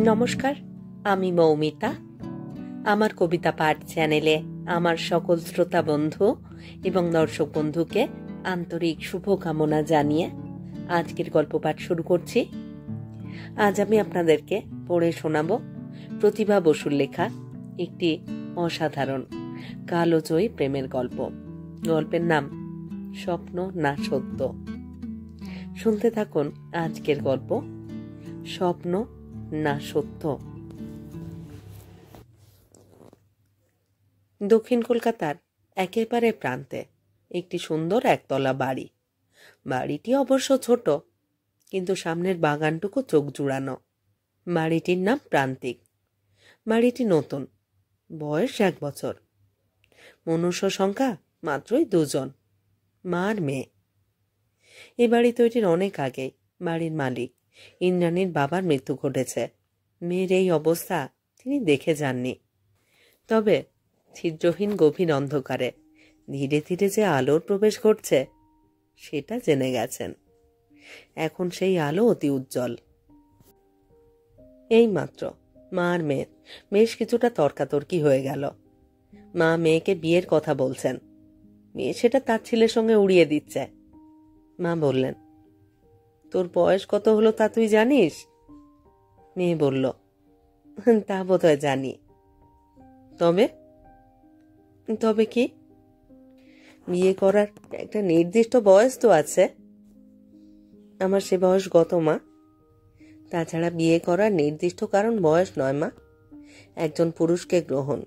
নমস্কার, আমি মৌমিতা। আমার কবিতা পাঠ চ্যানেলে আমার সকল শ্রোতা বন্ধু এবং দর্শক বন্ধুকে আন্তরিক শুভকামনা জানিয়ে আজকের গল্প পাঠ শুরু করছি। আজ আমি আপনাদেরকে পড়ে শোনাব প্রতিভা বসুর লেখা একটি অসাধারণ কালোজয়ী প্রেমের গল্প। গল্পের নাম স্বপ্ন না সত্য। শুনতে থাকুন আজকের গল্প স্বপ্ন না সত্য। দক্ষিণ কলকাতার একেবারে প্রান্তে একটি সুন্দর একতলা বাড়ি। বাড়িটি অবশ্য ছোট, কিন্তু সামনের বাগানটুকু চোখ জুড়ানো। বাড়িটির নাম প্রান্তিক। বাড়িটি নতুন, বয়স 1 বছর। মনুষ্য সংখ্যা মাত্রই 2 জন, মা আর মেয়ে। এ বাড়ি তৈরির অনেক আগেই বাড়ির মালিক ইন্দ্রাণীর বাবার মৃত্যু ঘটেছে। মেয়ের এই অবস্থা তিনি দেখে যাননি, তবে ছিদ্রহীন গভীর অন্ধকারে ধীরে ধীরে যে আলোর প্রবেশ ঘটছে সেটা জেনে গেছেন। এখন সেই আলো অতি উজ্জ্বল। এই মাত্র মা আর মেয়ের বেশ কিছুটা তর্কাতর্কি হয়ে গেল। মা মেয়েকে বিয়ের কথা বলছেন, মেয়ে সেটা তার ছেলের সঙ্গে উড়িয়ে দিচ্ছে। মা বললেন, তোর বয়স কত হলো তা তুই জানিস? মেয়ে বলল, তা বোধহয় জানি। তবে তবে কি? বিয়ে করার একটা নির্দিষ্ট বয়স তো আছে। আমার সে বয়স গত মা। তাছাড়া বিয়ে করার নির্দিষ্ট কারণ বয়স নয় মা, একজন পুরুষকে গ্রহণ,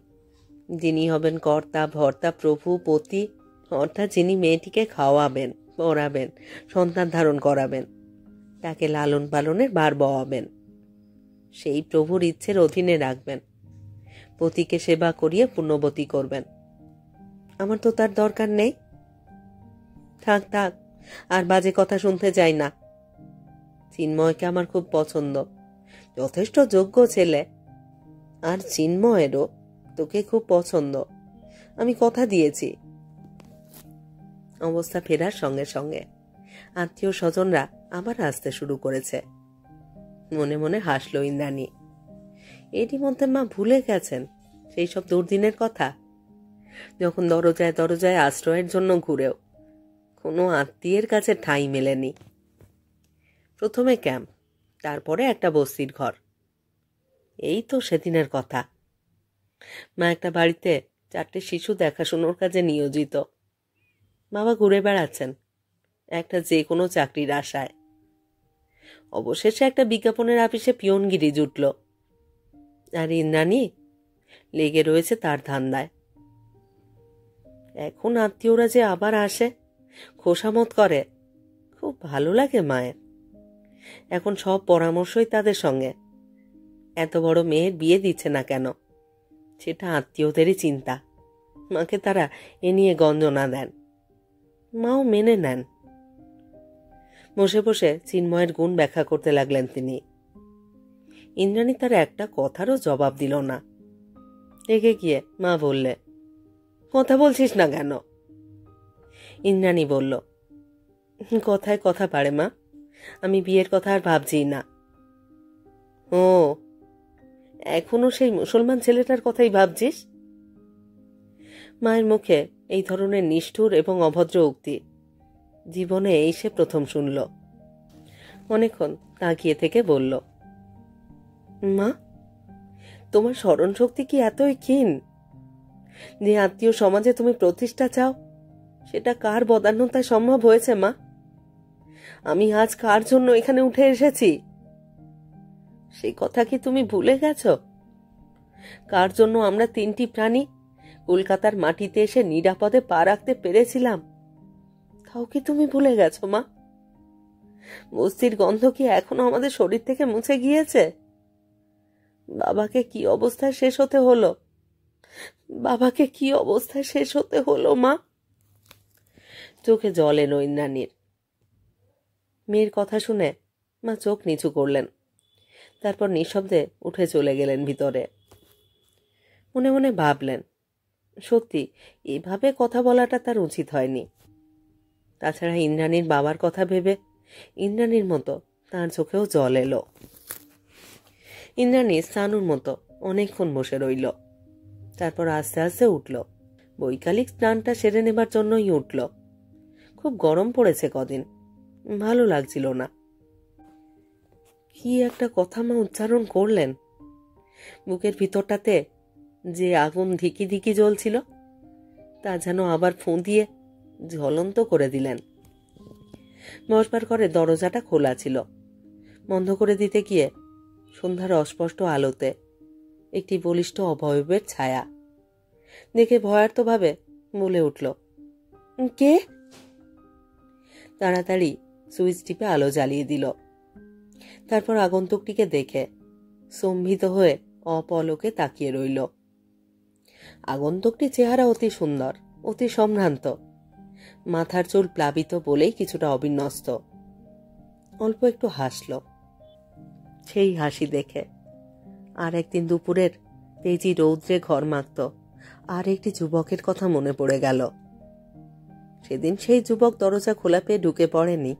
যিনি হবেন কর্তা ভর্তা প্রভু পতি, অর্থাৎ যিনি মেয়েটিকে খাওয়াবেন পড়াবেন সন্তান ধারণ করাবেন, তাকে লালন পালনের ভার বওয়াবেন, সেই প্রভুর ইচ্ছের অধীনে রাখবেন, পতিকে সেবা করিয়ে পুণ্যবতী করবেন। আমার তো তার দরকার নেই। থাক থাক, আর বাজে কথা শুনতে চাই না। চিন্ময়কে আমার খুব পছন্দ, যথেষ্ট যোগ্য ছেলে। আর চিন্ময়েরও তোকে খুব পছন্দ, আমি কথা দিয়েছি। অবস্থা ফেরার সঙ্গে সঙ্গে আত্মীয় স্বজনরা আবার আসতে শুরু করেছে। মনে মনে হাসল ইন্দ্রাণী। এরই মধ্যে মা ভুলে গেছেন সেই সব দুর্দিনের কথা, যখন দরজায় দরজায় আশ্রয়ের জন্য ঘুরেও কোনো আত্মীয়ের কাছে ঠাঁই মেলেনি। প্রথমে ক্যাম্প, তারপরে একটা বস্তির ঘর। এই তো সেদিনের কথা। মা একটা বাড়িতে 4টে শিশু দেখাশোনার কাজে নিয়োজিত। বাবা ঘুরে বেড়াচ্ছেন একটা যে কোনো চাকরির আশায়। অবশেষে একটা বিজ্ঞাপনের আপিসে পিয়নগিরি জুটল, আর ইন্দ্রাণী লেগে রয়েছে তার ধান্দায়। এখন আত্মীয়রা যে আবার আসে, খোশামত করে, খুব ভালো লাগে মায়ের। এখন সব পরামর্শই তাদের সঙ্গে। এত বড় মেয়ের বিয়ে দিচ্ছে না কেন, সেটা আত্মীয়দেরই চিন্তা। মাকে তারা এ নিয়ে গঞ্জনা দেন, মাও মেনে নেন। বসে বসে চিন্ময়ের গুণ ব্যাখ্যা করতে লাগলেন তিনি। ইন্দ্রাণী তার একটা কথারও জবাব দিল না। রেগে গিয়ে মা বললে, কথা বলছিস না কেন? ইন্দ্রাণী বলল, কথায় কথা পারে মা, আমি বিয়ের কথা আর ভাবছি না। ও, এখনো সেই মুসলমান ছেলেটার কথাই ভাবছিস? মায়ের মুখে এই ধরনের নিষ্ঠুর এবং অভদ্র উক্তি জীবনে এই সে প্রথম শুনল। অনেকক্ষণ তাকিয়ে থেকে বলল, মা, তোমার স্মরণ শক্তি কি এতই ক্ষীণ যে আত্মীয় সমাজে তুমি প্রতিষ্ঠা চাও? সেটা কার বদান্যতায় সম্ভব হয়েছে মা? আমি আজ কার জন্য এখানে উঠে এসেছি সেই কথা কি তুমি ভুলে গেছ? কার জন্য আমরা 3টি প্রাণী কলকাতার মাটিতে এসে নিরাপদে পা রাখতে পেরেছিলাম, তাও কি তুমি ভুলে গেছো মা? বস্তির গন্ধ কি এখনো আমাদের শরীর থেকে মুছে গিয়েছে? বাবাকে কি অবস্থায় শেষ হতে হলো? বাবাকে কি অবস্থায় শেষ হতে হলো মা? চোখে জল এলো ইন্দ্রাণীর। মেয়ের কথা শুনে মা চোখ নিচু করলেন, তারপর নিঃশব্দে উঠে চলে গেলেন ভিতরে। মনে মনে ভাবলেন, সত্যি এভাবে কথা বলাটা তার উচিত হয়নি। তাছাড়া ইন্দ্রাণীর বাবার কথা ভেবে ইন্দ্রাণীর মতো তার চোখেও জল এলো। ইন্দ্রাণী স্নানুর মতো অনেকক্ষণ বসে রইল। তারপর আস্তে আস্তে উঠল। বৈকালিক স্নানটা সেরে নেবার জন্যই উঠল। খুব গরম পড়েছে কদিন, ভালো লাগছিল না। কি একটা কথা মা উচ্চারণ করলেন। বুকের ভিতরটাতে যে আগুন ধিকি ধিকি জ্বলছিল তা যেন আবার ফুঁদিয়ে জ্বলন্ত করে দিলেন। বসবার ঘরে দরজাটা খোলা ছিল। বন্ধ করে দিতে গিয়ে সন্ধ্যার অস্পষ্ট আলোতে একটি বলিষ্ঠ অবয়বের ছায়া দেখে ভয়ার্তভাবে বলে উঠল, কে? তাড়াতাড়ি সুইচ টিপে আলো জ্বালিয়ে দিল। তারপর আগন্তুকটিকে দেখে স্তম্ভিত হয়ে অপলকে তাকিয়ে রইল। আগন্তুকটির চেহারা অতি সুন্দর, অতি সম্ভ্রান্ত। মাথার চুল প্লাবিত বলেই কিছুটা অবিন্যস্ত। অল্প একটু হাসল। সেই হাসি দেখে আর একদিন দুপুরের তেজি রৌদ্রে ঘর মাখত আর একটি যুবকের কথা মনে পড়ে গেল। সেদিন সেই যুবক দরজা খোলা পেয়ে ঢুকে পড়েনি,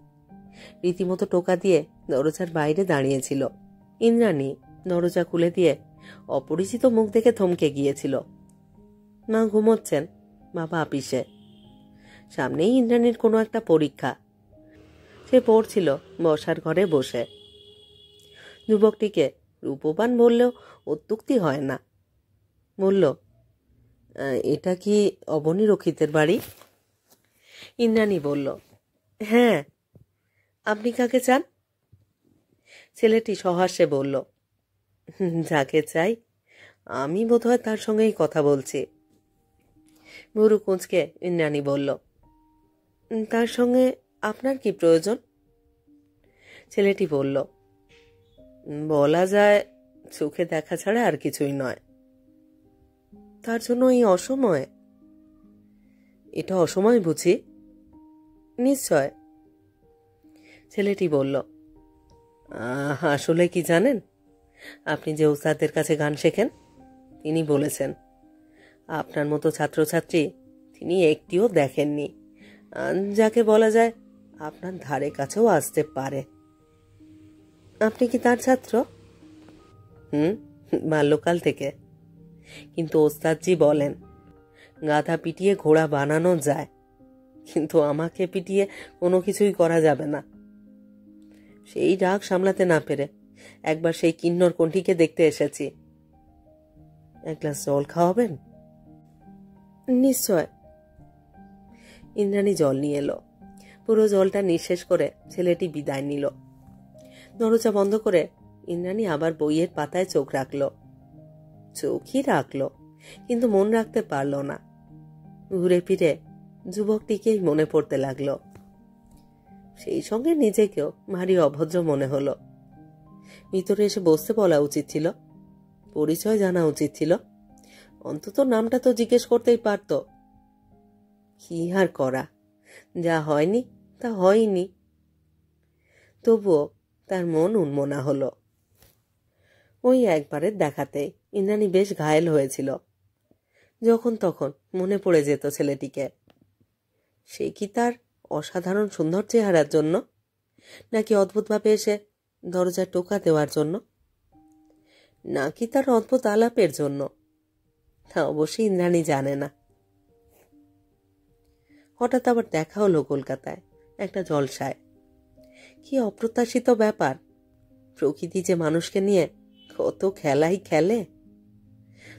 রীতিমতো টোকা দিয়ে দরজার বাইরে দাঁড়িয়েছিল। ইন্দ্রাণী দরজা খুলে দিয়ে অপরিচিত মুখ দেখে থমকে গিয়েছিল। মা ঘুমোচ্ছেন, বাবা আপিসে। সামনেই ইন্দ্রাণীর কোনো একটা পরীক্ষা। সে পড়ছিল বসার ঘরে বসে। যুবকটিকে রূপবান বললেও অত্যুক্তি হয় না। বলল, এটা কি অবনী রক্ষিতের বাড়ি? ইন্দ্রাণী বলল, হ্যাঁ। আপনি কাকে চান? ছেলেটি সহাস্যে বলল, যাকে চাই আমি বোধহয় তার সঙ্গেই কথা বলছি। ভুরু কুঁচকে ইন্দ্রাণী বলল, তার সঙ্গে আপনার কি প্রয়োজন? ছেলেটি বলল, বলা যায় চোখে দেখা ছাড়া আর কিছুই নয়। তার জন্য এই অসময়? এটা অসময় বুঝি? নিশ্চয়। ছেলেটি বলল, আসলে কি জানেন, আপনি যে ওস্তাদের কাছে গান শেখেন তিনি বলেছেন আপনার মতো ছাত্রছাত্রী তিনি একটিও দেখেননি, যাকে বলা যায় আপনার ধারে কাছেও আসতে পারে। আপনি কি তার ছাত্র? বাল্যকাল থেকে। কিন্তু ওস্তাদজি বলেন গাধা পিটিয়ে ঘোড়া বানানো যায়, কিন্তু আমাকে পিটিয়ে কোনো কিছুই করা যাবে না। সেই রাগ সামলাতে না পেরে একবার সেই কিন্নর কণ্ঠীকে দেখতে এসেছি। এক গ্লাস জল খাওয়াবেন? নিশ্চয়। ইন্দ্রাণী জল নিয়ে এলো। পুরো জলটা নিঃশেষ করে ছেলেটি বিদায় নিল। দরজা বন্ধ করে ইন্দ্রাণী আবার বইয়ের পাতায় চোখ রাখল। চোখই রাখল, কিন্তু মন রাখতে পারল না। ঘুরে ফিরে যুবকটিকেই মনে পড়তে লাগল। সেই সঙ্গে নিজেকেও ভারী অভদ্র মনে হলো। ভিতরে এসে বসতে বলা উচিত ছিল, পরিচয় জানা উচিত ছিল, অন্তত নামটা তো জিজ্ঞেস করতেই পারত। কি আর করা, যা হয়নি তা হয়নি। তবুও তার মন উন্মনা হলো। ওই একবারের দেখাতেই ইন্দ্রাণী বেশ ঘায়েল হয়েছিল। যখন তখন মনে পড়ে যেত ছেলেটিকে। সে কি তার অসাধারণ সুন্দর চেহারার জন্য, নাকি অদ্ভুতভাবে এসে দরজা টোকা দেওয়ার জন্য, নাকি তার অদ্ভুত আলাপের জন্য? তা অবশ্যই ইন্দ্রাণী জানে না। হঠাৎ আবার দেখা হলো কলকাতায় একটা জলসায়। কি অপ্রত্যাশিত ব্যাপার! প্রকৃতি যে মানুষকে নিয়ে কত খেলাই খেলে।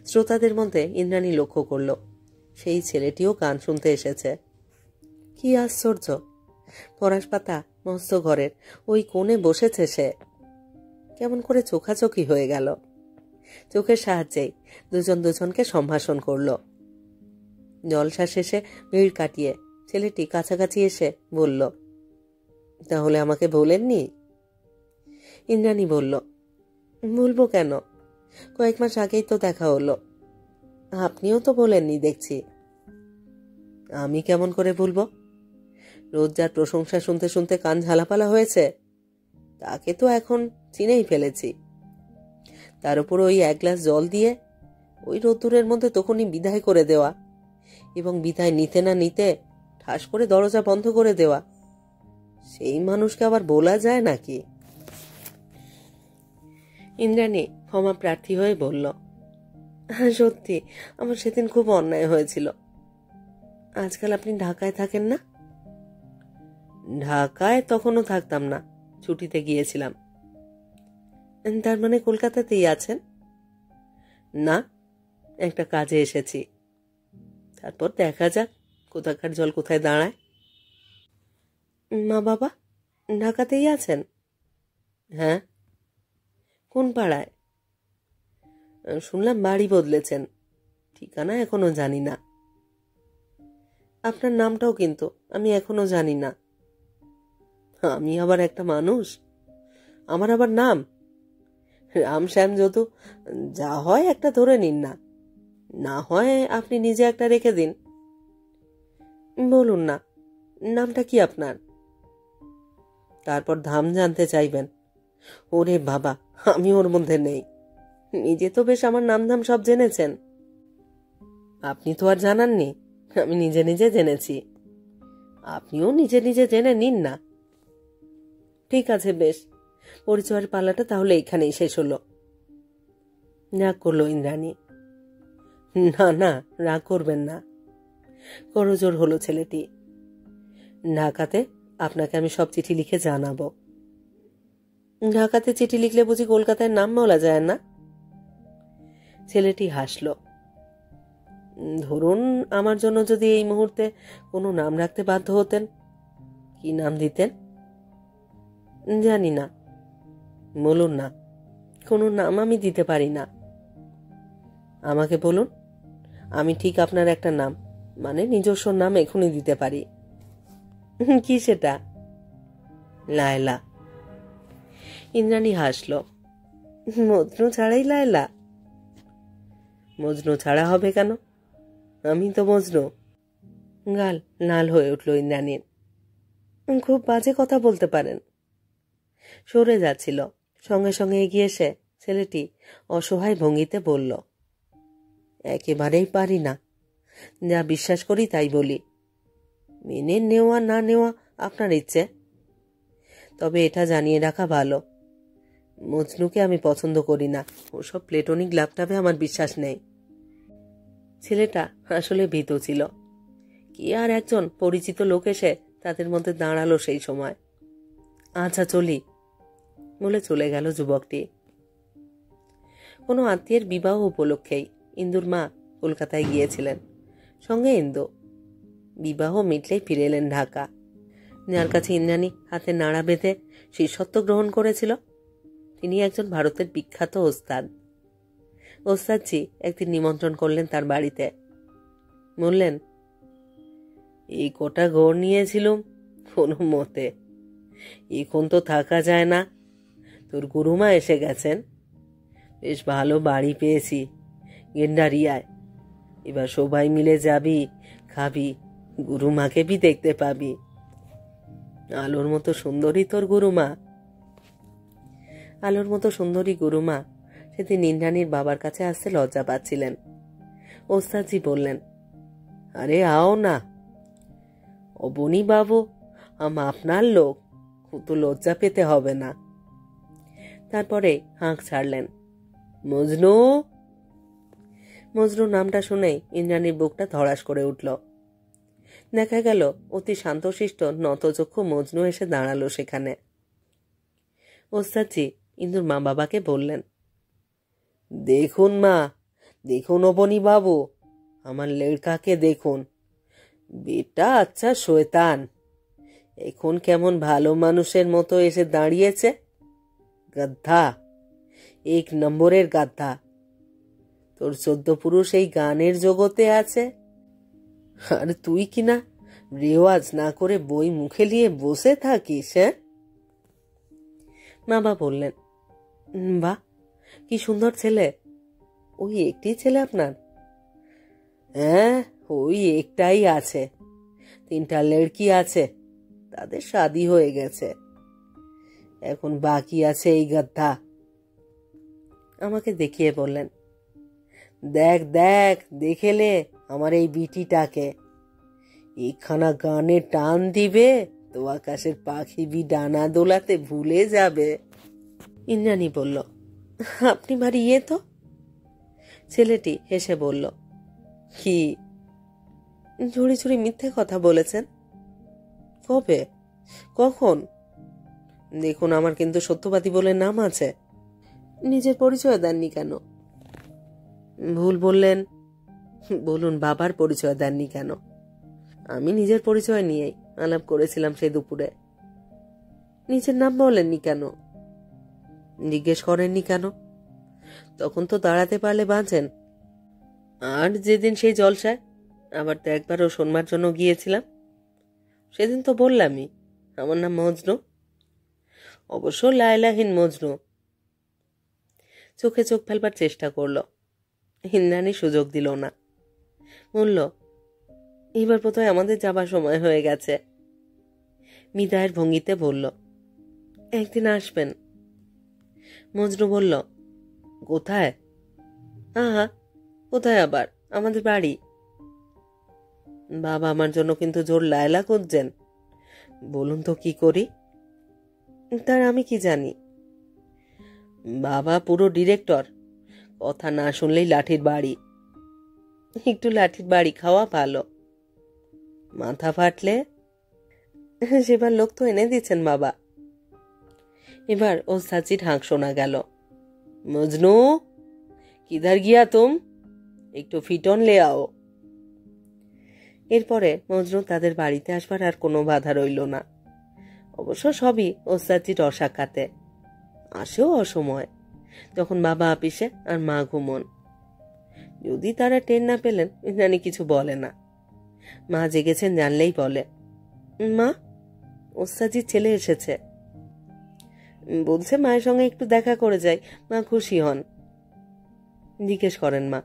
শ্রোতাদের মধ্যে ইন্দ্রাণী লক্ষ্য করল সেই ছেলেটিও গান শুনতে এসেছে। কি আশ্চর্য! পরাশপাতা মস্ত ঘরের ওই কোণে বসেছে সে। কেমন করে চোখাচোখি হয়ে গেল। চোখের সাহায্যেই দুজন দুজনকে সম্ভাষণ করল। জলসা শেষে ভিড় কাটিয়ে ছেলেটি কাছাকাছি এসে বলল, তাহলে আমাকে ভোলেননি? ইন্দ্রাণী বলল, ভুলবো কেন, কয়েক মাস আগেই তো দেখা হলো। আপনিও তো বলেননি দেখছি। আমি কেমন করে ভুলবো? রোজ যার প্রশংসা শুনতে শুনতে কান ঝালাপালা হয়েছে তাকে তো এখন চিনেই ফেলেছি। তার উপর ওই এক গ্লাস জল দিয়ে ওই রোদ্দুরের মধ্যে তখনই বিদায় করে দেওয়া, এবং বিদায় নিতে না নিতে ঠাস করে দরজা বন্ধ করে দেওয়া, সেই মানুষকে আবার বলা যায় নাকি? ইন্দ্রাণী ক্ষমা প্রার্থী হয়ে বলল, হ্যাঁ সত্যি আমার সেদিন খুব অন্যায় হয়েছিল। আজকাল আপনি ঢাকায় থাকেন না? ঢাকায় তখনও থাকতাম না, ছুটিতে গিয়েছিলাম। তার মানে কলকাতাতেই আছেন? না, একটা কাজে এসেছি। তারপর দেখা যাক কোথাকার জল কোথায় দাঁড়ায়। মা বাবা ঢাকাতেই আছেন? হ্যাঁ। কোন পাড়ায়? শুনলাম বাড়ি বদলেছেন, ঠিকানা এখনো জানি না। আপনার নামটাও কিন্তু আমি এখনো জানি না। আমি আবার একটা মানুষ, আমার আবার নাম? রাম শ্যাম যদু যা হয় একটা ধরে নিন না, না হয় আপনি নিজে একটা রেখে দিন। বলুন না নামটা কি আপনার? তারপর ধাম জানতে চাইবেন? ওরে বাবা, আমি ওর মধ্যে নেই। নিজে তো বেশ আমার নাম ধাম সব জেনেছেন। আপনি তো আর জানাননি, আমি নিজে নিজে জেনেছি। আপনিও নিজে নিজে জেনে নিন না। ঠিক আছে বেশ, পরিচয়ের পালাটা তাহলে এখানেই শেষ হলো। রাগ করলো ইন্দ্রাণী। না না, রাগ করবেন না। করজোর হলো ছেলেটি। ঢাকাতে আপনাকে আমি সব চিঠি লিখে জানাবো। ঢাকাতে চিঠি লিখলে বুঝি কলকাতায় নাম বলা যায় না? ছেলেটি হাসল। ধরুন আমার জন্য যদি এই মুহূর্তে কোনো নাম রাখতে বাধ্য হতেন, কি নাম দিতেন? জানি না। বলুন না। কোনো নাম আমি দিতে পারি না। আমাকে বলুন, আমি ঠিক আপনার একটা নাম, মানে নিজস্ব নাম এখনই দিতে পারি। কি সেটা? লায়লা। ইন্দ্রাণী হাসল। মজনু ছাড়াই লায়লা? মজনু ছাড়া হবে কেন? আমি তো মজনু। গাল লাল হয়ে উঠল ইন্দ্রাণীর। খুব বাজে কথা বলতে পারেন। সরে যাচ্ছিল, সঙ্গে সঙ্গে এগিয়ে এসে ছেলেটি অসহায় ভঙ্গিতে বলল, একেবারেই পারি না, যা বিশ্বাস করি তাই বলি। মেনে নেওয়া না নেওয়া আপনার ইচ্ছে। তবে এটা জানিয়ে রাখা ভালো, মজনুকে আমি পছন্দ করি না। ওসব প্লেটোনিক লাভটাভে আমার বিশ্বাস নেই। ছেলেটা আসলে ভীত ছিল। কি আর একজন পরিচিত লোক এসে তাদের মধ্যে দাঁড়ালো সেই সময়। আচ্ছা চলি বলে চলে গেল যুবকটি। কোনো আত্মীয়ের বিবাহ উপলক্ষেই ইন্দুর মা কলকাতায় গিয়েছিলেন, সঙ্গে ইন্দু। বিবাহ মিটলেই ফিরে এলেন ঢাকা, যার কাছে ইন্দ্রাণী হাতে নাড়া বেঁধে শিষ্যত্ব গ্রহণ করেছিল। তিনি একজন ভারতের বিখ্যাত ওস্তাদ। ওস্তাদজি একদিন নিমন্ত্রণ করলেন তার বাড়িতে। বললেন, এই কটা গড় নিয়েছিলুম কোনো মতে, এখন তো থাকা যায় না। তোর গুরুমা এসে গেছেন, বেশ ভালো বাড়ি পেয়েছি গেন্ডারিয়ায়। এবার সবাই মিলে যাবি, খাবি, গুরুমাকে বি দেখতে পাবি। আলোর মতো সুন্দরী তোর গুরুমা। আলোর মতো সুন্দরী গুরুমা সেদিন ইন্দ্রাণীর বাবার কাছে আসতে লজ্জা পাচ্ছিলেন। ওস্তাদজি বললেন, আরে আও না। অবনী বাবু আপনার লোক, তো লজ্জা পেতে হবে না। তারপরে হাঁক ছাড়লেন, মজনু। মজনু নামটা শুনেই ইন্দ্রাণীর বুকটা ধড়াস করে উঠল। দেখা গেল অতি শান্তশিষ্ট নতচক্ষু মজনু এসে দাঁড়ালো সেখানে। ওস্তাদজি ইন্দুর মা বাবাকে বললেন, দেখুন মা, দেখুন অবনী বাবু, আমার লড়কাকে দেখুন। বেটা আচ্ছা শয়তান, এখন কেমন ভালো মানুষের মতো এসে দাঁড়িয়েছে। গাধা, এক নম্বরের গাধা। তোর 14 পুরুষ এই গানের জগতে আছে, আর তুই কিনা রেওয়াজ না করে বই মুখে নিয়ে বসে থাকিস। হ্যাঁ? বাবা বললেন, বাহ কি সুন্দর ছেলে। ওই একটি ছেলে আপনার? হ্যাঁ, ওই একটাই আছে। 3টা লড়কি আছে, তাদের শাদী হয়ে গেছে। এখন বাকি আছে এই গাধা। আমাকে দেখিয়ে বললেন, দেখ দেখ, দেখেলে আমার এই বিটিটাকে। একখানা গানে টান দিবে তো আকাশের পাখি বি ডানা দোলাতে ভুলে যাবে। ইন্দ্রাণী বলল, আপনি ভারী ইয়ে তো। ছেলেটি হেসে বলল, কি? ঝুড়ি ঝুড়ি মিথ্যে কথা বলেছেন। কবে? কখন? দেখুন, আমার কিন্তু সত্যবাদী বলে নাম আছে। নিজের পরিচয় দেননি কেন? ভুল বললেন। বলুন, বাবার পরিচয় দেননি কেন? আমি নিজের পরিচয় নিয়েই আলাপ করেছিলাম সেই দুপুরে। নিজের নাম বলেননি কেন? জিজ্ঞেস করেননি কেন? তখন তো দাঁড়াতে পারলে বাঁচেন। আর যেদিন সেই জলসায় আবার তো একবারও শোনবার জন্য গিয়েছিলাম, সেদিন তো বললামই আমার নাম মজনু। অবশ্য লায়লাহীন মজনু। চোখে চোখ ফেলবার চেষ্টা করল। ইন্দ্রাণী সুযোগ দিল না। বলল, এবার বোধহয় আমাদের যাবার সময় হয়ে গেছে। বিদায়ের ভঙ্গিতে বলল, একদিন আসবেন। মজনু বলল, কোথায়? আহা, কোথায় আবার? আমাদের বাড়ি। বাবা আমার জন্য কিন্তু জোর লায়লা খুঁজছেন। বলুন তো কি করি? তার আমি কি জানি? বাবা পুরো ডিরেক্টর, কথা না শুনলেই লাঠির বাড়ি। একটু লাঠির বাড়ি খাওয়া ভালো। মাথা ফাটলে সেবার লোক তো এনে দিচ্ছেন বাবা। এবার ওস্তাদজির হাঁক শোনা গেল। মজনু, কিধার গিয়া তুম? একটু ফিটন লে আও। এরপরে মজনু তাদের বাড়িতে আসবার আর কোনো বাধা রইল না। অবশ্য সবই ওস্তাদজির অসাক্ষাতে। আসেও অসময়, যখন বাবা আপিসে আর মা ঘুমন। যদি তারা টের না পেলেন, ইন্দ্রাণী কিছু বলে না। মা জেগেছেন জানলেই বলে, মা, ওস্তাদজির ছেলে এসেছে। বলছে মায়ের সঙ্গে একটু দেখা করে যাই। মা খুশি হন। জিজ্ঞেস করেন মা,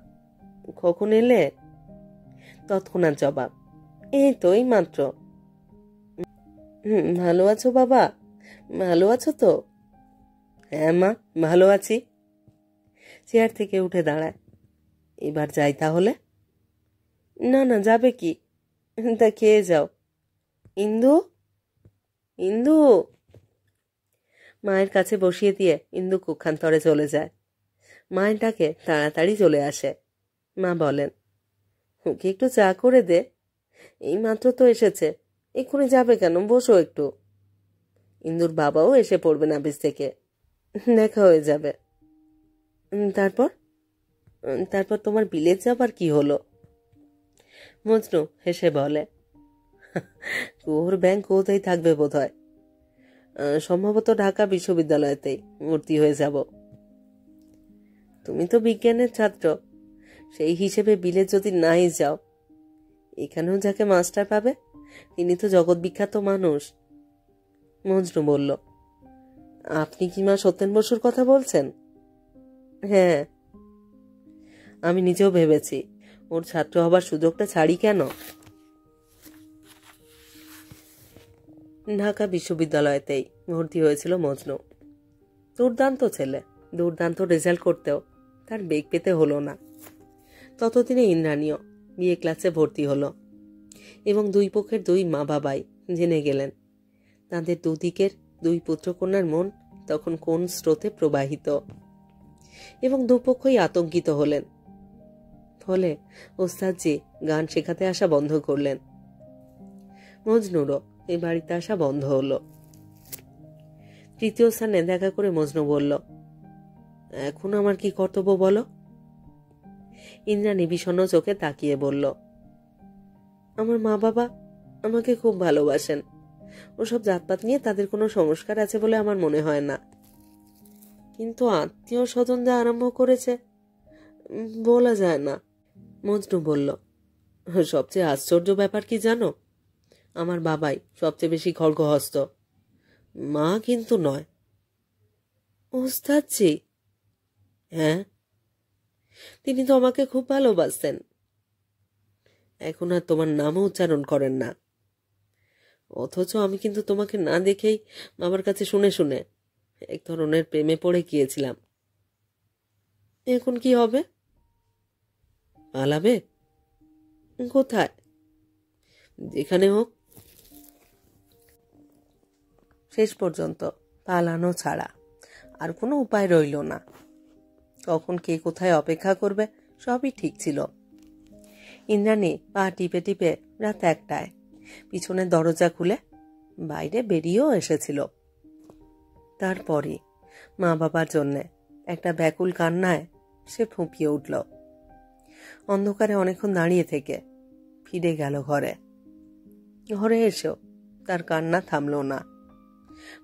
কখন এলে? তৎক্ষণাৎ জবাব, এই তো এই মাত্র। ভালো আছো বাবা? ভালো আছো তো? হ্যাঁ মা, ভালো আছি। চেয়ার থেকে উঠে দাঁড়ায়। এবার যাই তাহলে? না না, যাবে কি? তা খেয়ে যাও। ইন্দু, ইন্দু। মায়ের কাছে বসিয়ে দিয়ে ইন্দু কুক্ষান্তরে চলে যায়। মায়ের ডাকে তাড়াতাড়ি চলে আসে। মা বলেন, ওকে একটু চা করে দে। এই মাত্র তো এসেছে, এক্ষুনি যাবে কেন? বসো একটু। ইন্দুর বাবাও এসে পড়বেন অফিস থেকে, দেখা হয়ে যাবে। তারপর? তারপর তোমার বিলেত যাবার কি হলো? মজনু হেসে বলে, ওর ব্যাংক কোথায় থাকবে বোধ হয়। সম্ভবত ঢাকা বিশ্ববিদ্যালয়তেই ভর্তি হয়ে যাব। তুমি তো বিজ্ঞানের ছাত্র, সেই হিসেবে বিলেত যদি নাই যাও, এখানেও যাকে মাস্টার পাবে তিনি তো জগৎ বিখ্যাত মানুষ। মজনু বলল, আপনি কি মা সত্যেন বসুর কথা বলছেন? হ্যাঁ, আমি নিজেও ভেবেছি ওর ছাত্র হবার সুযোগটা ছাড়ি কেন। ঢাকা বিশ্ববিদ্যালয়তেই ভর্তি হয়েছিল মজনু। দুর্দান্ত ছেলে, দুর্দান্ত রেজাল্ট করতেও তার বেগ পেতে হলো না। ততদিনে ইন্দ্রাণীও বিএ ক্লাসে ভর্তি হলো এবং দুই পক্ষের দুই মা বাবাই জেনে গেলেন তাদের দুদিকের দুই পুত্রকন্যার মন তখন কোন স্রোতে প্রবাহিত, এবং দুপক্ষই আতঙ্কিত হলেন। ফলে ওস্তাদজি গান শেখাতে আসা বন্ধ করলেন। মজনুরও এই বাড়িতে আসা বন্ধ হলো। তৃতীয় স্থানে দেখা করে মজনু বলল, এখন আমার কি কর্তব্য বলো? ইন্দ্রাণী বিষণ্ণ চোখে তাকিয়ে বলল, আমার মা বাবা আমাকে খুব ভালোবাসেন। ওসব জাতপাত নিয়ে তাদের কোনো সংস্কার আছে বলে আমার মনে হয় না। কিন্তু আত্মীয় স্বজনদের আরম্ভ করেছে, বলা যায় না। মজনু বলল, সবচেয়ে আশ্চর্য ব্যাপার কি জানো? আমার বাবাই সবচেয়ে বেশি খড়গহস্ত, মা কিন্তু নয়। ওস্তাদজি? হ্যাঁ, তিনি তো আমাকে খুব ভালোবাসতেন। এখন আর তোমার নামও উচ্চারণ করেন না। অথচ আমি কিন্তু তোমাকে না দেখেই বাবার কাছে শুনে শুনে এক ধরনের প্রেমে পড়ে গিয়েছিলাম। এখন কি হবে? পালাবে? কোথায়? যেখানে হোক। শেষ পর্যন্ত পালানো ছাড়া আর কোনো উপায় রইল না। কখন কে কোথায় অপেক্ষা করবে সবই ঠিক ছিল। ইন্দ্রাণী পা টিপে টিপে রাত 1টায় পিছনের দরজা খুলে বাইরে বেরিয়েও এসেছিল। তারপরে মা বাবার জন্যে একটা ব্যাকুল কান্নায় সে ফুঁপিয়ে উঠল। অন্ধকারে অনেকক্ষণ দাঁড়িয়ে থেকে ফিরে গেল ঘরে। ঘরে এসেও তার কান্না থামল না।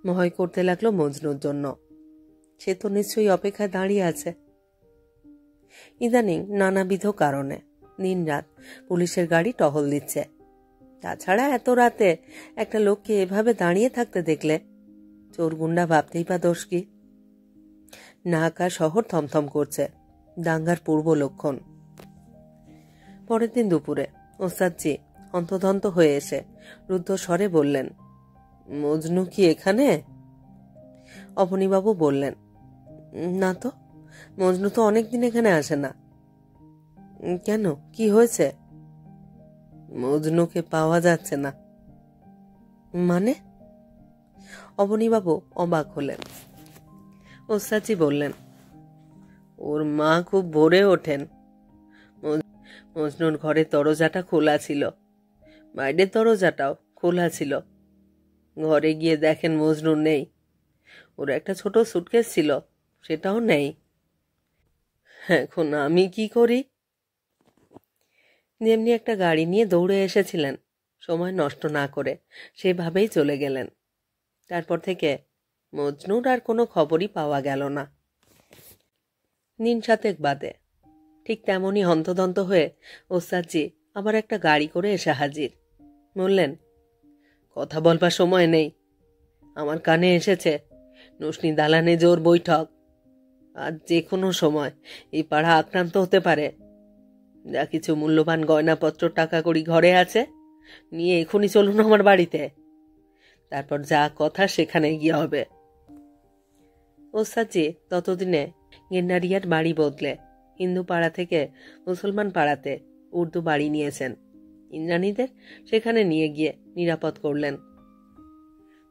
ভয় করতে লাগলো মজনুর জন্য। সে তো নিশ্চয়ই অপেক্ষায় দাঁড়িয়ে আছে। ইদানিং নানাবিধ কারণে দিনরাত পুলিশের গাড়ি টহল দিচ্ছে। তাছাড়া এত রাতে একটা লোককে এভাবে দাঁড়িয়ে থাকতে দেখলে চোর গুন্ডা ভাবতেই বা দোষ কি? ঢাকা শহর থমথম করছে, দাঙ্গার পূর্ব লক্ষণ। পরের দিন দুপুরে ওস্তাদজি হন্তদন্ত হয়ে এসে রুদ্ধ স্বরে বললেন, মজনু কি এখানে? অবনীবাবু বললেন, না তো, মজনু তো অনেকদিন এখানে আসে না। কেন, কি হয়েছে? মজনুকে পাওয়া যাচ্ছে না। মানে? অবনীবাবু অবাক হলেন। ওস্তাদজি বললেন, ওর মা খুব ভোরে ওঠেন। মজনুর ঘরের দরজাটা খোলা ছিল, বাইরের দরজাটাও খোলা ছিল। ঘরে গিয়ে দেখেন মজনু নেই। ওর একটা ছোট সুটকেস ছিল, সেটাও নেই। এখন আমি কি করি? যেমনি একটা গাড়ি নিয়ে দৌড়ে এসেছিলেন, সময় নষ্ট না করে সেভাবেই চলে গেলেন। তারপর থেকে মজনুর আর কোনো খবরই পাওয়া গেল না। দিন 7 বাদে ঠিক তেমনই হন্তদন্ত হয়ে ওস্তাদজি আবার একটা গাড়ি করে এসে হাজির। বললেন, কথা বলবার সময় নেই। আমার কানে এসেছে নসনি দালানে জোর বৈঠক। আজ যে কোনো সময় এই পাড়া আক্রান্ত হতে পারে। যা কিছু মূল্যবান গয়নাপত্র টাকা কড়ি ঘরে আছে নিয়ে এখনই চলুন আমার বাড়িতে। তারপর যা কথা সেখানে গিয়ে হবে। ওস্তাদজি ততদিনে গেন্ডারিয়ার বাড়ি বদলে হিন্দু পাড়া থেকে মুসলমান পাড়াতে উর্দু বাড়ি নিয়েছেন। ইন্দ্রাণীদের সেখানে নিয়ে গিয়ে নিরাপদ করলেন।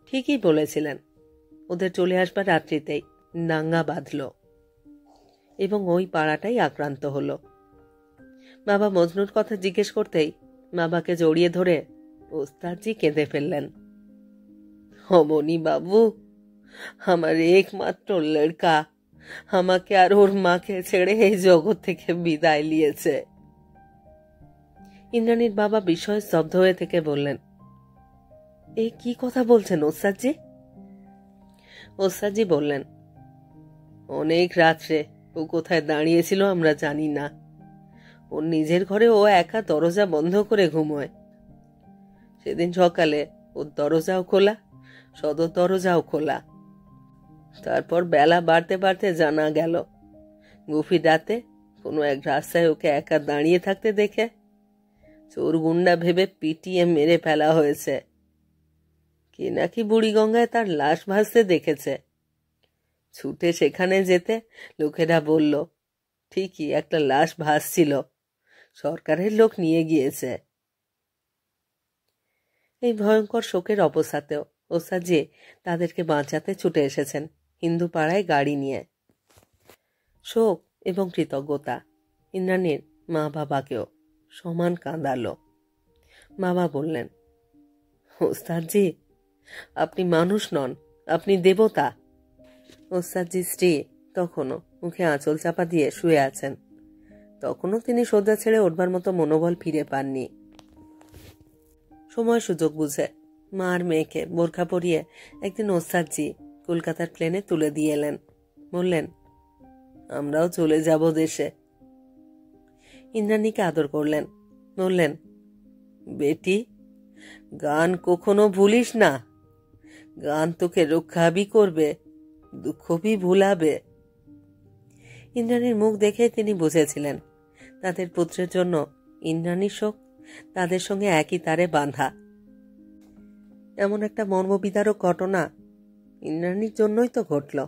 ঠিকই বলেছিলেন, ওদের চলে আসবার রাত্রিতেই দাঙ্গা বাঁধল এবং ওই পাড়াটাই আক্রান্ত হলো। বাবা মজনুর কথা জিজ্ঞেস করতেই বাবাকে জড়িয়ে ধরে ওস্তাদজি কেঁদে ফেললেন। অমনি বাবু, আমার একমাত্র লড়কা আমাকে আর ওর মাকে ছেড়ে এই জগৎ থেকে বিদায় নিয়েছে। ইন্দ্রাণীর বাবা বিস্ময়ে স্তব্ধ হয়ে থেকে বললেন, এ কি কথা বলছেন ওস্তাদজি? ওস্তাদজি বললেন, অনেক রাত্রে ও কোথায় দাঁড়িয়েছিল আমরা জানি না। ওর নিজের ঘরে ও একা দরজা বন্ধ করে ঘুমোয়। সেদিন সকালে ওর দরজাও খোলা, সদর দরজাও খোলা। তারপর বেলা বাড়তে বাড়তে জানা গেল গভীর রাতে কোনো এক রাস্তায় ওকে একা দাঁড়িয়ে থাকতে দেখে চোর গুন্ডা ভেবে পিটিয়ে মেরে ফেলা হয়েছে। কে নাকি বুড়িগঙ্গায় তার লাশ ভাসতে দেখেছে। ছুটে সেখানে যেতে লোকেরা বলল, ঠিকই একটা লাশ ভাসছিল, সরকারের লোক নিয়ে গিয়েছে। এই ভয়ঙ্কর শোকের অবস্থাতেও ওস্তাদজি তাদেরকে বাঁচাতে ছুটে এসেছেন হিন্দু পাড়ায় গাড়ি নিয়ে। শোক এবং কৃতজ্ঞতা ইন্দ্রাণীর মা বাবাকেও সমান কাঁদালো। বাবা বললেন, ওস্তাদজি, আপনি মানুষ নন, আপনি দেবতা। ওস্তাদজির স্ত্রী তখনও মুখে আঁচল চাপা দিয়ে শুয়ে আছেন। তখনও তিনি শয্যা ছেড়ে উঠবার মতো মনোবল ফিরে পাননি। সময় সুযোগ বুঝে মা আর মেয়েকে বোরখা পরিয়ে একদিন ওস্তাদজি কলকাতার প্লেনে তুলে দিয়ে এলেন। বললেন, আমরাও চলে যাব দেশে। ইন্দ্রাণীকে আদর করলেন। বললেন, বেটি, গান কখনো ভুলিস না। গান তোকে রক্ষাবি করবে, দুঃখবি ভুলাবে। ইন্দ্রাণীর মুখ দেখে তিনি বুঝেছিলেন তাদের পুত্রের জন্য ইন্দ্রাণীর শোক তাদের সঙ্গে একই তারে বাঁধা। এমন একটা মর্মবিদারক ঘটনা ইন্দ্রাণীর জন্যই তো ঘটল,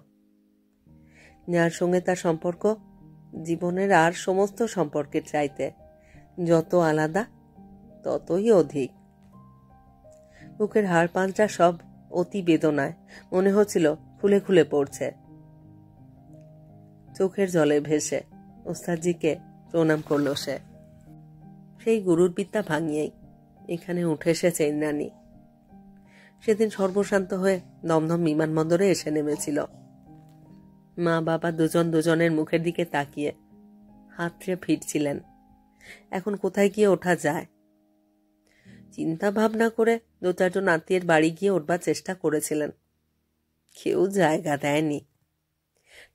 যার সঙ্গে তার সম্পর্ক জীবনের আর সমস্ত সম্পর্কের চাইতে যত আলাদা ততই অধিক। বুকের হাড় পাঁজরা সব অতি বেদনায় মনে হচ্ছিল খুলে খুলে পড়ছে। চোখের জলে ভেসে ওস্তাদজিকে প্রণাম করল সে। সেই গুরুর বিদ্যা ভাঙিয়েই এখানে উঠে এসেছে ইন্দ্রাণী। সেদিন সর্বশান্ত হয়ে দমদম বিমানবন্দরে এসে নেমেছিল। মা বাবা দুজন দুজনের মুখের দিকে তাকিয়ে হাতড়ে ফিরছিলেন। এখন কোথায় গিয়ে ওঠা যায়? চিন্তা ভাবনা করে 2-4 জন আত্মীয়ের বাড়ি গিয়ে উঠবার চেষ্টা করেছিলেন, কেউ জায়গা দেয়নি।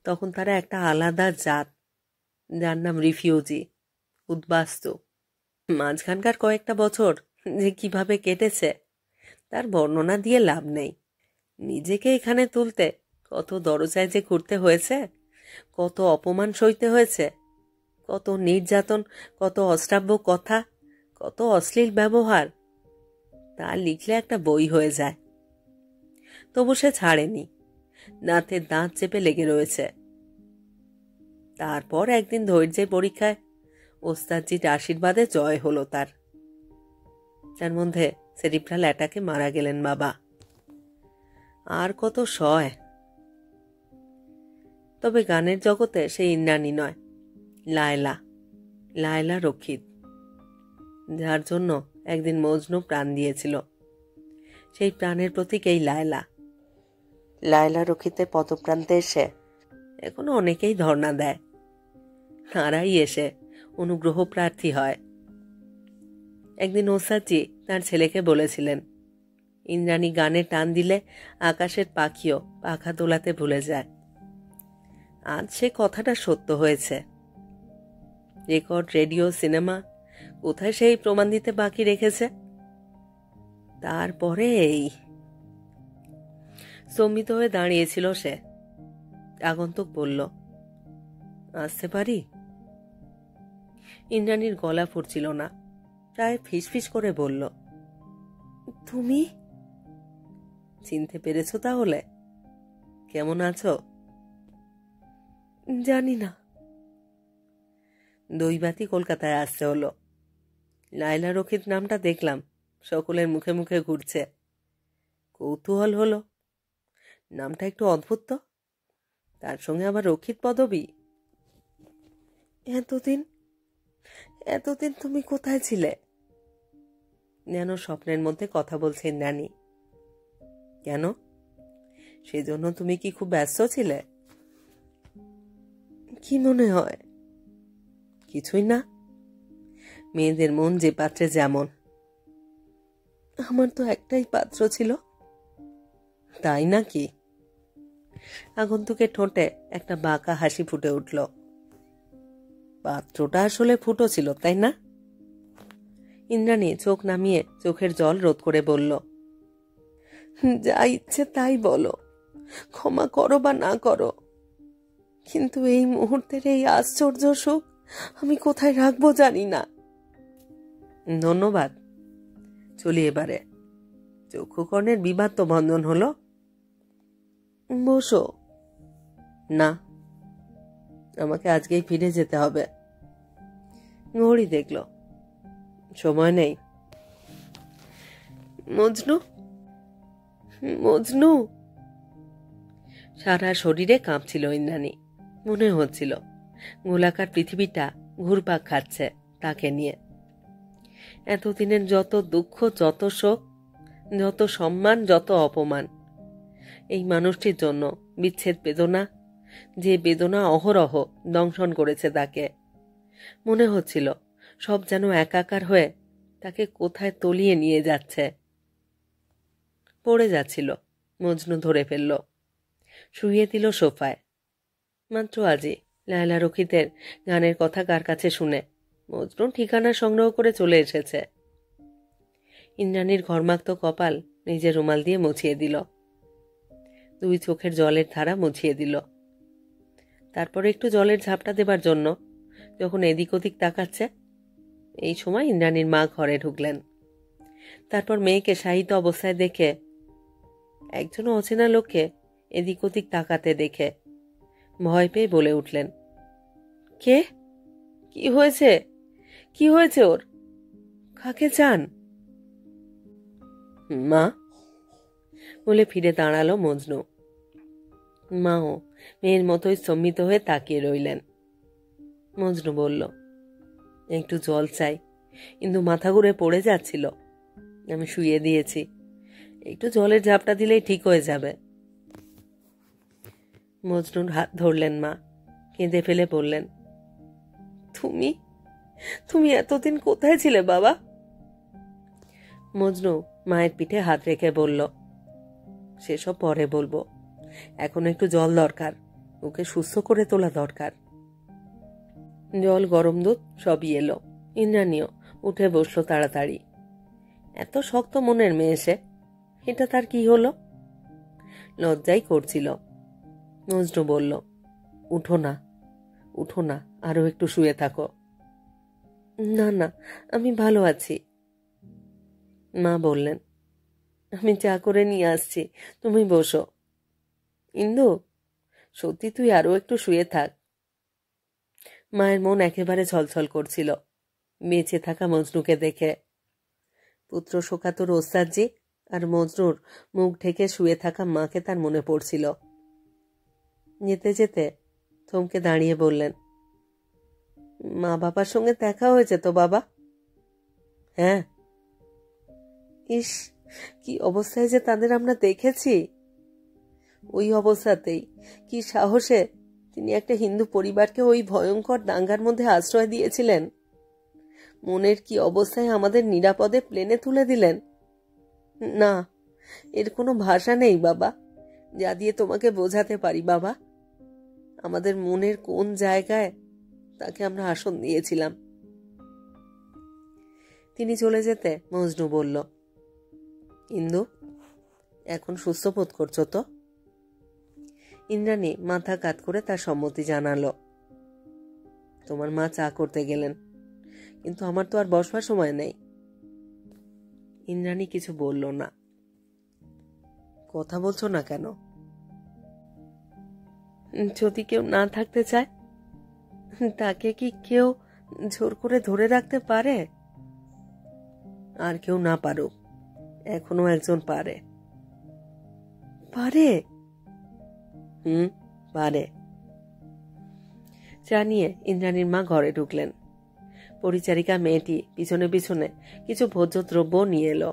তখন তারা একটা আলাদা জাত, যার নাম রিফিউজি, উদ্বাস্তু। মাঝখানকার কয়েকটা বছর যে কিভাবে কেটেছে তার বর্ণনা দিয়ে লাভ নেই। নিজেকে এখানে তুলতে কত দরজায় যে ঘুরতে হয়েছে, কত অপমান সইতে হয়েছে, কত নির্যাতন, কত অশ্রাব্য কথা, কত অশ্লীল ব্যবহার, তা লিখলে একটা বই হয়ে যায়। তবু সে ছাড়েনি, দাঁতে দাঁত চেপে লেগে রয়েছে। তারপর একদিন ধৈর্যের পরীক্ষায় ওস্তাদজির আশীর্বাদে জয় হলো তার। তার মধ্যে সেরিব্রাল অ্যাটাকে মারা গেলেন বাবা। আর কত সয়। তবে গানের জগতে সে ইন্দ্রাণী নয়, লায়লা, লায়লা রক্ষিত, যার জন্য একদিন মজনু প্রাণ দিয়েছিল। সেই প্রাণের প্রতীক এই লায়লা। লায়লা রক্ষিতের পদপ্রান্তে এসে এখনো অনেকেই ধর্ণা দেয়, তারাই এসে অনুগ্রহ প্রার্থী হয়। একদিন ওস্তাদজি তার ছেলেকে বলেছিলেন, ইন্দ্রাণী গানে টান দিলে আকাশের পাখিও পাখা তোলাতে ভুলে যায়। আজ সে কথাটা সত্য হয়েছে। রেকর্ড, রেডিও, সিনেমা কোথায় সেই প্রমাণ দিতে বাকি রেখেছে? তারপরে এই স্তম্ভিত হয়ে দাঁড়িয়েছিল সে। আগন্তুক বলল, আসতে পারি? ইন্দ্রাণীর গলা ফুটছিল না, প্রায় ফিসফিস করে বলল, তুমি? চিনতে পেরেছ তাহলে? কেমন আছো? জানি না। দৈবাতি কলকাতায় আসতে হলো। লায়লা রক্ষিত নামটা দেখলাম সকলের মুখে মুখে ঘুরছে, কৌতূহল হলো। নামটা একটু অদ্ভুত তো, তার সঙ্গে আবার রক্ষিত পদবী। এতদিন তুমি কোথায় ছিলে? যেন স্বপ্নের মধ্যে কথা বলছেন নানি। কেন, সেজন্য তুমি কি খুব ব্যস্ত ছিলে? কি মনে হয়? কিছুই না, মেয়েদের মন যে পাত্রে যেমন। আমার তো একটাই পাত্র ছিল। তাই নাকি? আগন্তুকের ঠোঁটে একটা বাঁকা হাসি ফুটে উঠল। পাত্রটা আসলে ফুটো ছিল, তাই না? ইন্দ্রাণী চোখ নামিয়ে চোখের জল রোধ করে বলল, যা ইচ্ছে তাই বলো, ক্ষমা করো বা না করো, কিন্তু এই মুহূর্তের এই আশ্চর্য সুখ আমি কোথায় রাখবো জানি না। ধন্যবাদ, চলি এবারে। চক্ষুকর্ণের বিবাদ তো বন্ধন হলো। বসো। না, আমাকে আজকেই ফিরে যেতে হবে। ঘড়ি দেখল, সময় নেই। মজনু, মজনু। সারা শরীরে কাঁপছিল ইন্দ্রাণী। মনে হচ্ছিল গোলাকার পৃথিবীটা ঘুরপাক খাচ্ছে তাকে নিয়ে। এতদিনের যত দুঃখ, যত শোক, যত সম্মান, যত অপমান, এই মানুষটির জন্য বিচ্ছেদ বেদনা, যে বেদনা অহরহ দংশন করেছে তাকে। মনে হচ্ছিল সব যেন একাকার হয়ে তাকে কোথায় তলিয়ে নিয়ে যাচ্ছে। পড়ে যাচ্ছিল, মজনু ধরে ফেলল, শুইয়ে দিল সোফায়। মাত্র আজই লায়লা রক্ষিতের গানের কথা কার কাছে শুনে মজনু ঠিকানা সংগ্রহ করে চলে এসেছে। ইন্দ্রাণীর ঘর্মাক্ত কপাল নিজের রুমাল দিয়ে মুছিয়ে দিল, 2 চোখের জলের ধারা মুছিয়ে দিল। তারপরে একটু জলের ঝাপটা দেবার জন্য যখন এদিক ওদিক তাকাচ্ছে, এই সময় ইন্দ্রাণীর মা ঘরে ঢুকলেন। তারপর মেয়েকে শায়িত অবস্থায় দেখে, একজন অচেনা লোককে এদিক ওদিক তাকাতে দেখে ভয় পেয়ে বলে উঠলেন, কে? কি হয়েছে? কি হয়েছে ওর? কাকে চান? মা, বলে ফিরে দাঁড়ালো মজনু। মাও মেয়ের মতোই স্তম্ভিত হয়ে তাকিয়ে রইলেন। মজনু বলল, একটু জল চাই, কিন্তু মাথা ঘুরে পড়ে যাচ্ছিল, আমি শুইয়ে দিয়েছি, একটু জলের ঝাপটা দিলেই ঠিক হয়ে যাবে। মজনুর হাত ধরলেন মা, কেঁদে ফেলে বললেন, তুমি তুমি এতদিন কোথায় ছিলে বাবা? মজনু মায়ের পিঠে হাত রেখে বলল, সেসব পরে বলবো, এখন একটু জল দরকার, ওকে সুস্থ করে তোলা দরকার। জল, গরম দুধ সবই এলো। ইন্দ্রাণীও উঠে বসলো তাড়াতাড়ি। এত শক্ত মনের মেয়ে সে, এটা তার কি হলো? লজ্জাই করছিল। মজনু বলল, উঠো না, উঠো না, আরো একটু শুয়ে থাকো। না না, আমি ভালো আছি। মা বললেন, আমি চা করে নিয়ে আসছি, তুমি বসো। ইন্দু, সত্যি তুই আরো একটু শুয়ে থাক। মায়ের মন একেবারে ছলছল করছিল বেঁচে থাকা মজনুকে দেখে। পুত্র শোকাতুর ওস্তাদজি আর মজনুর মুখ ঢেকে শুয়ে থাকা মাকে তার মনে পড়ছিল। যেতে যেতে থমকে দাঁড়িয়ে বললেন, মা বাবার সঙ্গে দেখা হয়েছে তো বাবা? হ্যাঁ। ইস, কি অবস্থায় যে তাদের আমরা দেখেছি! ওই অবস্থাতেই কি সাহসে তিনি একটা হিন্দু পরিবারকে ওই ভয়ঙ্কর দাঙ্গার মধ্যে আশ্রয় দিয়েছিলেন। মনের কি অবস্থায় আমাদের নিরাপদে প্লেনে তুলে দিলেন। না, এর কোনো ভাষা নেই বাবা, যা দিয়ে তোমাকে বোঝাতে পারি বাবা। আমাদের মনের কোন জায়গায় তাকে আমরা আসন দিয়েছিলাম। তিনি চলে যেতে মজনু বলল, ইন্দু, এখন সুস্থ বোধ করছো তো? ইন্দ্রাণী মাথা কাত করে তার সম্মতি জানালো। তোমার মা চা করতে গেলেন, কিন্তু আমার তো আর বসবার সময় নেই। ইন্দ্রাণী কিছু বলল না। কথা বলছো না কেন? যদি কেউ না থাকতে চায়, তাকে কি কেউ জোর করে ধরে রাখতে পারে? আর কেউ না পারুক, এখনো একজন পারে। পারে? পারে। চা নিয়ে ইন্দ্রাণীর মা ঘরে ঢুকলেন। পরিচারিকা মেয়েটি পিছনে পিছনে কিছু ভোজ্য দ্রব্য নিয়ে এলো।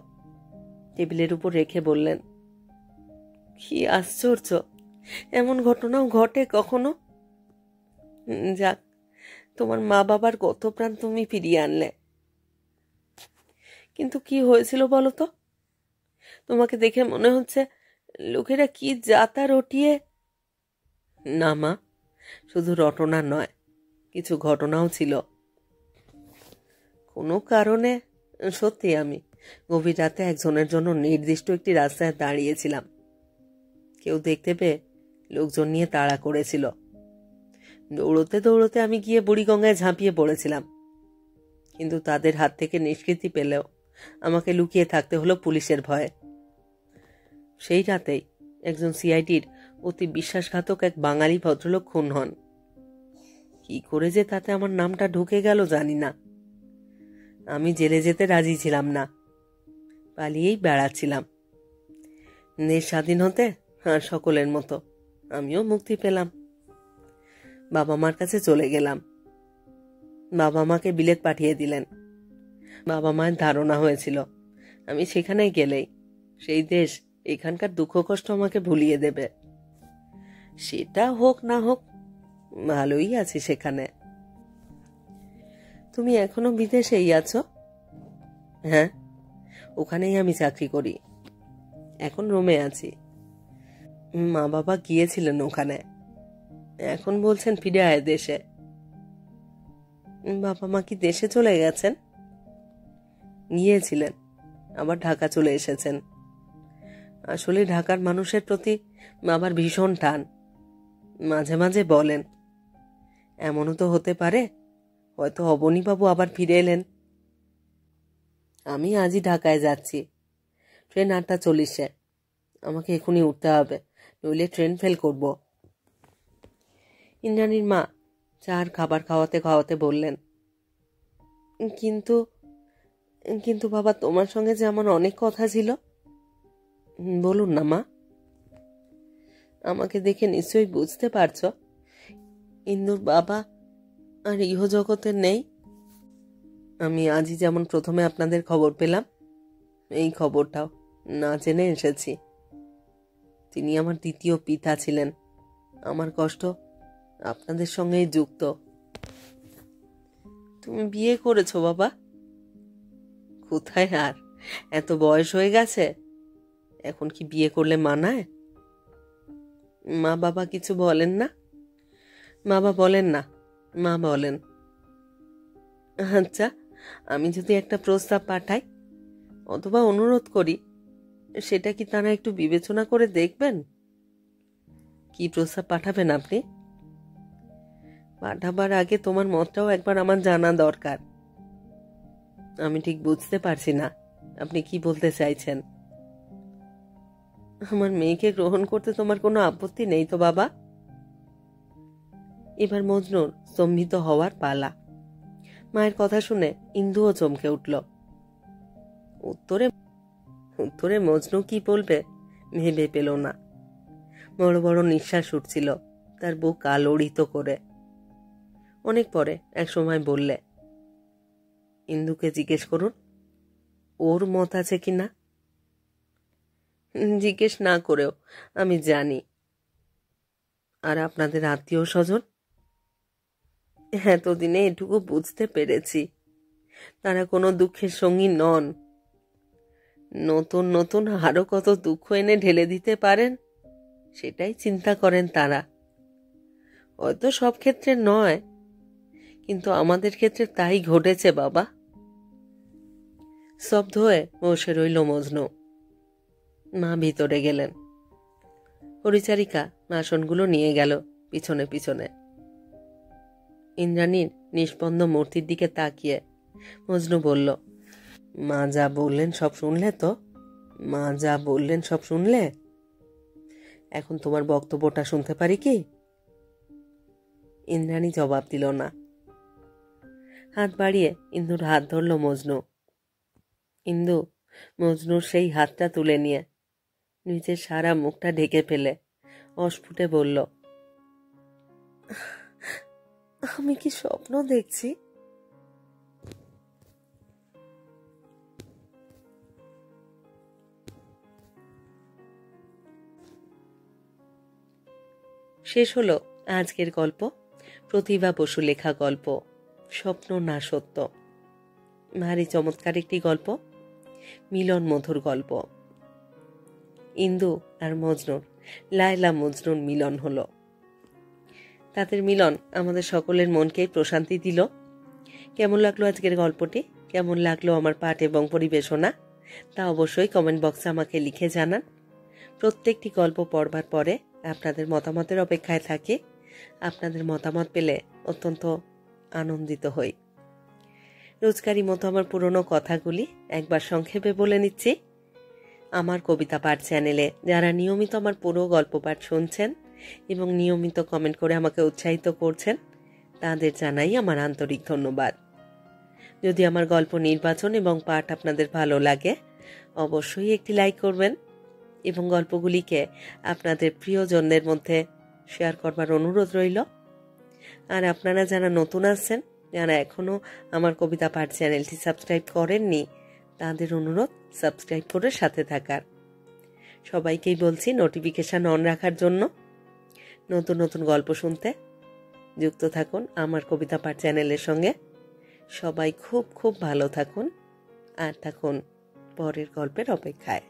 টেবিলের উপর রেখে বললেন, কি আশ্চর্য, এমন ঘটনাও ঘটে কখনো। যাক, তোমার মা বাবার কত প্রাণ তুমি ফিরিয়ে আনলে। কিন্তু কি হয়েছিল বলো তো? তোমাকে দেখে মনে হচ্ছে লোকেরা কি যাতা রটিয়ে। না মা, শুধু রটনা নয়, কিছু ঘটনাও ছিল। কোনো কারণে সত্যি আমি গভীর রাতে একজনের জন্য নির্দিষ্ট একটি রাস্তায় দাঁড়িয়েছিলাম। কেউ দেখতে পেয়ে লোকজন নিয়ে তাড়া করেছিল। দৌড়তে দৌড়তে আমি গিয়ে বুড়িগঙ্গায় ঝাঁপিয়ে পড়েছিলাম, কিন্তু তাদের হাত থেকে নিষ্কৃতি পেলেও আমাকে লুকিয়ে থাকতে হলো পুলিশের ভয়ে। সেই রাতেই একজন সিআইডির অতি বিশ্বাসঘাতক এক বাঙালি ভদ্রলোক খুন হন। কি করে যে তাতে আমার নামটা ঢুকে গেল জানি না। আমি জেলে যেতে রাজি ছিলাম না, পালিয়েই বেড়াচ্ছিলাম। দেশ স্বাধীন হতে আর সকলের মতো আমিও মুক্তি পেলাম। বাবা মার কাছে চলে গেলাম। বাবা মাকে বিলেত পাঠিয়ে দিলেন। বাবা মায়ের ধারণা হয়েছিল আমি সেখানে গেলেই সেই দেশ এখানকার দুঃখ কষ্ট আমাকে ভুলিয়ে দেবে। সেটা হোক না হোক, ভালোই আছি সেখানে। তুমি এখনো বিদেশেই আছো? হ্যাঁ, ওখানেই আমি চাকরি করি। এখন রোমে আছি। মা বাবা গিয়েছিলেন ওখানে, এখন বলছেন ফিরে আয় দেশে। বাবা মা কি দেশে চলে গেছেন? গিয়েছিলেন, আবার ঢাকা চলে এসেছেন। আসলে ঢাকার মানুষের প্রতি বাবার ভীষণ টান। মাঝে মাঝে বলেন, এমনও তো হতে পারে হয়তো অবনীবাবু আবার ফিরে এলেন। আমি আজই ঢাকায় যাচ্ছি। ট্রেন 8:40-এ। আমাকে এখনই উঠতে হবে, নইলে ট্রেন ফেল করব। ইন্দ্রাণীর মা চার খাবার খাওয়াতে খাওয়াতে বললেন, কিন্তু কিন্তু বাবা, তোমার সঙ্গে যে আমার অনেক কথা ছিল। বলুন না মা। আমাকে দেখে নিশ্চয়ই বুঝতে পারছো ইন্দুর বাবা আর ইহজগতের নেই। আমি আজই যেমন প্রথমে আপনাদের খবর পেলাম, এই খবরটাও না জেনে এসেছি। তিনি আমার দ্বিতীয় পিতা ছিলেন। আমার কষ্ট আপনাদের সঙ্গেই যুক্ত। তুমি বিয়ে করেছো বাবা? কোথায় আর, এত বয়স হয়ে গেছে, এখন কি বিয়ে করলে মানায়? মা বাবা কিছু বলেন না? বাবা বলেন না, মা বলেন। আচ্ছা, আমি যদি একটা প্রস্তাব পাঠাই অথবা অনুরোধ করি, সেটা কি তারা একটু বিবেচনা করে দেখবেন? কি প্রস্তাব পাঠাবেন আপনি? পাঠাবার আগে তোমার মতটাও একবার আমার জানা দরকার। আমি ঠিক বুঝতে পারছি না আপনি কি বলতে চাইছেন। আমার মেয়েকে গ্রহণ করতে তোমার কোনো আপত্তি নেই তো বাবা? এবার মজনুর স্তম্ভিত হওয়ার পালা। মায়ের কথা শুনে ইন্দুও চমকে উঠল। উত্তরে মজনু কি বলবে ভেবে পেল না। বড় বড় নিঃশ্বাস উঠছিল তার বুক আলোড়িত করে। অনেক পরে এক সময় বললে, ইন্দুকে জিজ্ঞেস করুন ওর মত আছে কিনা। জিজ্ঞেস না করেও আমি জানি। আর আপনাদের আত্মীয় স্বজন? এতদিনে এটুকু বুঝতে পেরেছি, তারা কোনো দুঃখের সঙ্গী নন। নতুন নতুন আরো কত দুঃখ এনে ঢেলে দিতে পারেন সেটাই চিন্তা করেন তারা। হয়তো সব ক্ষেত্রে নয়, কিন্তু আমাদের ক্ষেত্রে তাই ঘটেছে বাবা। স্তব্ধ হয়ে বসে রইল মজনু। মা ভিতরে গেলেন। পরিচারিকা বাসনগুলো নিয়ে গেল পিছনে পিছনে। ইন্দ্রাণীর নিষ্পন্দ মূর্তির দিকে তাকিয়ে মজনু বলল, মা যা বললেন সব শুনলে তো? মা যা বললেন সব শুনলে? এখন তোমার বক্তব্যটা শুনতে পারি কি? ইন্দ্রাণী জবাব দিল না। হাত বাড়িয়ে ইন্দুর হাত ধরল মজনু। ইন্দু মজনুর সেই হাতটা তুলে নিয়ে নিজের সারা মুখটা ঢেকে ফেলে অস্ফুটে বলল, আমি কি স্বপ্ন দেখছি? শেষ হলো আজকের গল্প। প্রতিভা বসু লেখা গল্প স্বপ্ন না সত্য। ভারী চমৎকার একটি গল্প, মিলন মধুর গল্প। ইন্দু আর মজনুর, লায়লা মজনুর মিলন হলো। তাদের মিলন আমাদের সকলের মনকেই প্রশান্তি দিল। কেমন লাগলো আজকের গল্পটি? কেমন লাগলো আমার পাঠ এবং পরিবেশনা? তা অবশ্যই কমেন্ট বক্সে আমাকে লিখে জানান। প্রত্যেকটি গল্প পড়বার পরে আপনাদের মতামতের অপেক্ষায় থাকি। আপনাদের মতামত পেলে অত্যন্ত আনন্দিত হই। রোজকারই মতো আমার পুরনো কথাগুলি একবার সংক্ষেপে বলে নিচ্ছি। আমার কবিতা পাঠ চ্যানেলে যারা নিয়মিত আমার পুরো গল্প পাঠ শুনছেন এবং নিয়মিত কমেন্ট করে আমাকে উৎসাহিত করছেন, তাদের জানাই আমার আন্তরিক ধন্যবাদ। যদি আমার গল্প নির্বাচন এবং পাঠ আপনাদের ভালো লাগে, অবশ্যই একটি লাইক করবেন এবং গল্পগুলিকে আপনাদের প্রিয়জনদের মধ্যে শেয়ার করবার অনুরোধ রইল। আর আপনারা যারা নতুন আসছেন, যারা এখনো আমার কবিতা পাঠ চ্যানেলটি সাবস্ক্রাইব করেননি, তাদের অনুরোধ সাবস্ক্রাইব করে সাথে থাকার। সবাইকেই বলছি নোটিফিকেশন অন রাখার জন্য। নতুন নতুন গল্প শুনতে যুক্ত থাকুন আমার কবিতা পাঠ চ্যানেলের সঙ্গে। সবাই খুব খুব ভালো থাকুন আর থাকুন পরের গল্পের অপেক্ষায়।